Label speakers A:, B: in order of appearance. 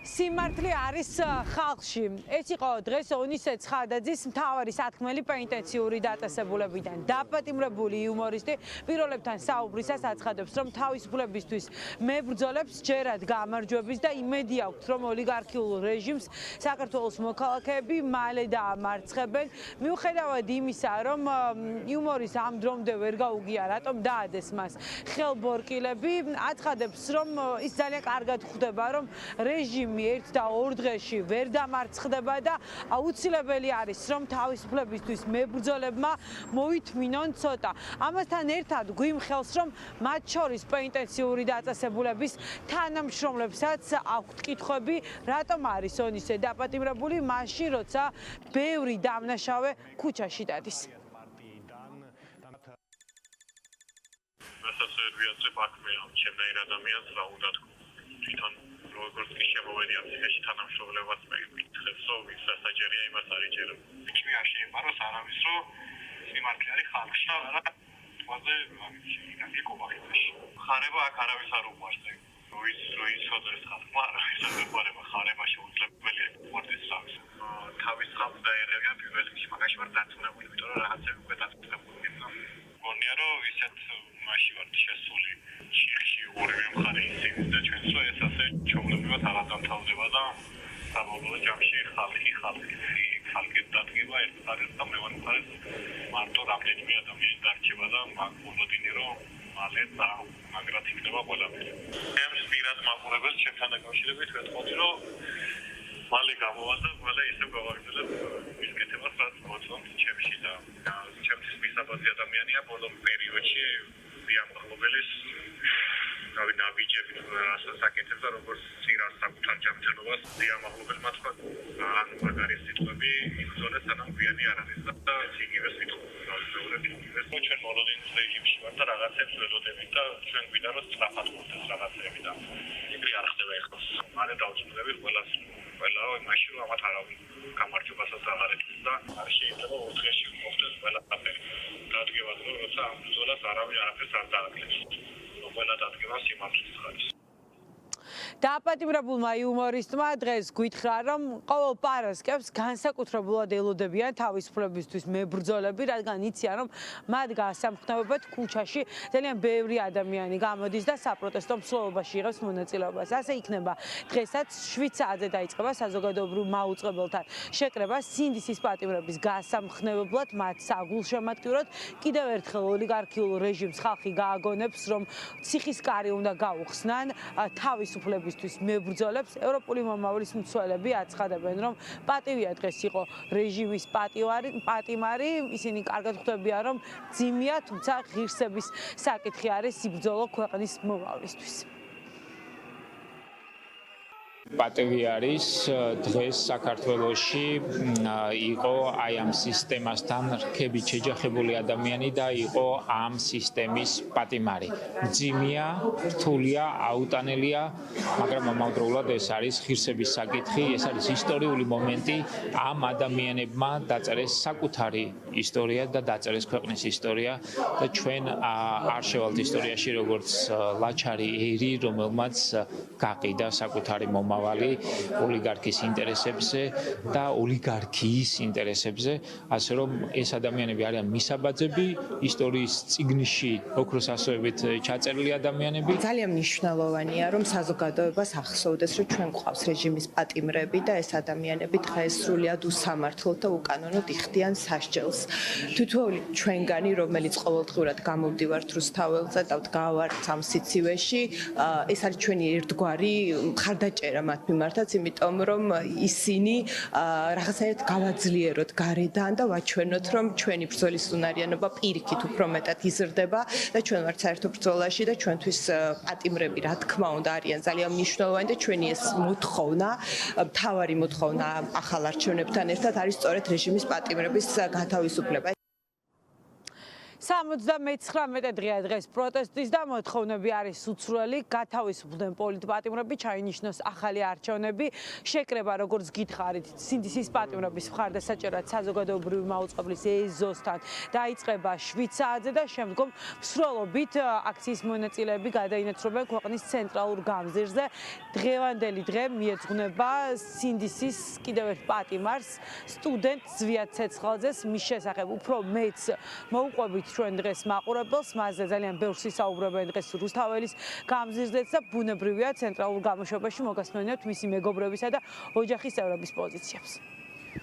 A: Სიმართლე არის ხალხში. ეს იყო დღეს ონისე ცხადაძის მთავარი სათქმელი პენიტენციური დაწესებულებიდან. დაპატიმრებული იუმორისტი პიროლებთან საუბრისას აცხადებს, რომ თავისუფლებისთვის მებრძოლებს ჯერად გამარჯვების და იმედი აქვთ, რომ ოლიგარქიულ რეჟიმს საქართველოს მოქალაქეები მალე დაამარცხებენ. მიუხედავად იმისა, რომ იუმორის ამ დრომდე ვერ გაუგია, რატომ დაადეს მას ხელბორკილები, აცხადებს, რომ ის ძალიან კარგად ხვდება, რომ რეჟიმი ერთ და ორ დღეში ვერ დამარცხდება და აუცილებელი არის, რომ თავისუფლებისთვის მებრძოლებმა მოითმინონ ცოტა. ამასთან ერთად გვიმხელს, რომ მათ შორის პენიტენციური დაწესებულების თანამშრომლებსაც აქვთ კითხვები, რატომ არის ონისე დაპატიმრებული მაშინ, როცა ბევრი დამნაშავე ქუჩაში დადის.
B: რასაც ვერ ვიაზრებ, აქ მე ჩემნაირ ადამიანს რა უნდა თქვა. თვითონ როგორც კი შემოვედი ამ ციხეში თანამშრომლებას მეკითხებს, რომ ვის სასაჯერია იმას არ იჯერებ. იქნი არ შეებაროს არავის, რომ სიმართლე არის ხალხში და რა თვაზე იგი კობახეთში. ხარება აქ არავის არ უყვარს. როის ხოდეს ხალხმა არავის არ უყვარება, ხარება შეუძლებელია უყვარდეს ხალხს. თავის ხალხს დაერევია პირველ რიგში, მაგაში ვარ დაწუნებული, იმიტომ რომ რაღაცები უკვე დაწუნებული ვარ. გონია რომ ისეთ მასში ვარ შესული ჩიხში ორივე მხარე ისინი და ჩვენს რო ეს ასე ჩაულებრივად არ დამთავრდება და საბოლოო ჯამში ხალხი დადგება ერთ მხარეს და მეორე მხარეს მარტო რამდენიმე ადამიანი დარჩება და მაგ მოლოდინი რომ მალე მაგრად იქნება ყველაფერი. ამ სპირად მაყურებელს ჩემთან დაკავშირებით ვეთხოვდი რომ მალე გამოვა და ყველა ისე გავაგრძელებ ის კეთებას რაც მოწონთ ჩემში და ჩემთვის მისაბაძი ადამიანია ბოლო პერიოდში დიამაღლობელის ნავიჯებით რასაც აკეთებდა როგორც წინას საკუთარ ჯანმრთელობას დიამაღლობელმა თქვა ან მაგარი სიტყვები იბრძოლა სანამ გვიანი არ არის და იგივე სიტყვები ჩვენ მოლოდინის რეჟიმში ვარ და რაღაცებს ველოდებით და ჩვენ გვინდა რომ სწრაფად მოხდეს რაღაცები და იგივე არ ხდება ეხლა მალე დავწუნდები ყველა მაშინ რომ ამათ არავინ გამარჯვებასაც აღარ ეთქვის და არ შეიძლება ორ დღეში მოხდეს ყველაფერი დადგება რომ როცა ამ ბრძოლას არავინ არაფერს არ დააკლებს ყველა დადგება სიმართლის ხარჯს.
A: დაპატიმრებულმა იუმორისტმა დღეს გითხრა, რომ ყოველ პარასკევს განსაკუთრებულად ელოდებიან თავისუფლებისთვის მებრძოლები, რადგან იციან, რომ მათ გაასამხნევებად ქუჩაში ძალიან ბევრი ადამიანი გამოდის და საპროტესტო მსვლელობაში იღებს მონაწილეობას. ასე იქნება დღესაც 7 საათზე დაიწყება საზოგადოებრივ მაუწყებელთან შეკრება სინდისის პატიმრების გაასამხნევებლად, მათ საგულშემატკივრად. კიდევ ერთხელ ოლიგარქიულ რეჟიმს ხალხი გააგონებს, რომ ციხის კარი უნდა გაუხსნან თავისუფლებისთვის მებრძოლებს. ევროპული მომავლის მცველები აცხადებენ, რომ პატივია დღეს იყო რეჟიმის პატიმარი, ისინი კარგად ხვდებიან, რომ ძიმია, თუმცა ღირსების საკითხი არის იბრძოლო ქვეყნის მომავლისთვის.
C: პატივი არის დღეს საქართველოში იყო აი ამ სისტემასთან რქებით შეჯახებული ადამიანი და იყო ამ სისტემის პატიმარი. ძიმია, რთულია, აუტანელია, მაგრამ ამავდროულად ეს არის ღირსების საკითხი, ეს არის ისტორიული მომენტი ამ ადამიანებმა დაწერეს საკუთარი ისტორია და დაწერეს ქვეყნის ისტორია და ჩვენ არ შევალთ ისტორიაში როგორც ლაჩარი ერი, რომელმაც გაყიდა საკუთარი ოლიგარქის ინტერესებზე და ოლიგარქიის ინტერესებზე, ასე რომ ეს ადამიანები არიან მისაბაძები, ისტორიის წიგნში ოქროს ასოებით ჩაწერილი ადამიანები.
D: ძალიან მნიშვნელოვანია, რომ საზოგადოებას ახსოვდეს, რომ ჩვენ გვყავს რეჟიმის პატიმრები და ეს ადამიანები დღეს სრულად უსამართლოდ და უკანონოდ იხდიან სასჯელს. თითოეული ჩვენგანი, რომელიც ყოველდღურად გამოვდივართ რუსთაველზე და ვდგავართ ამ სიცივეში, ეს არის ჩვენი ერთგვარი მხარდაჭერა მათ მიმართაც, იმიტომ რომ ისინი რაღაცნაირად გავაძლიეროთ გარედან და ვაჩვენოთ, რომ ჩვენი ბრძოლის უნარიანობა პირიქით უფრო მეტად იზრდება და ჩვენ ვართ საერთო ბრძოლაში და ჩვენთვის პატიმრები, რა თქმა უნდა, არიან ძალიან მნიშვნელოვანი და ჩვენი ეს მოთხოვნა, მთავარი მოთხოვნა ახალ არჩევნებთან ერთად არის სწორედ რეჟიმის პატიმრების გათავისუფლება.
A: 79 დღეა დღეს პროტესტის და მოთხოვნები არის უცვლელი, გათავისუფლდნენ პოლიტპატიმრები, ჩაინიშნოს ახალი არჩევნები, შეკრება როგორც გითხარით, სინდისის პატიმრების მხარდასაჭერად საზოგადოებრივი მაუწყებლის ეზოსთან დაიწყება 7 საათზე და შემდგომ მსვლელობით აქციის მონაწილეები გადაინაცვლებენ ქვეყნის ცენტრალურ გამზირზე. დღევანდელი დღე მიეძღვნება სინდისის კიდევ ერთ პატიმარს, სტუდენტ ზვიად ცეცხლაძეს, მის შესახებ უფრო მეც მოუყვებით ჩვენ დღეს მაყურებელს, მასზე ძალიან ბევრს ისაუბრებენ დღეს რუსთაველის გამზირზეც და ბუნებრივია ცენტრალურ გამოშვებაში მოგასმენებთ მისი მეგობრებისა და ოჯახის წევრების პოზიციებს.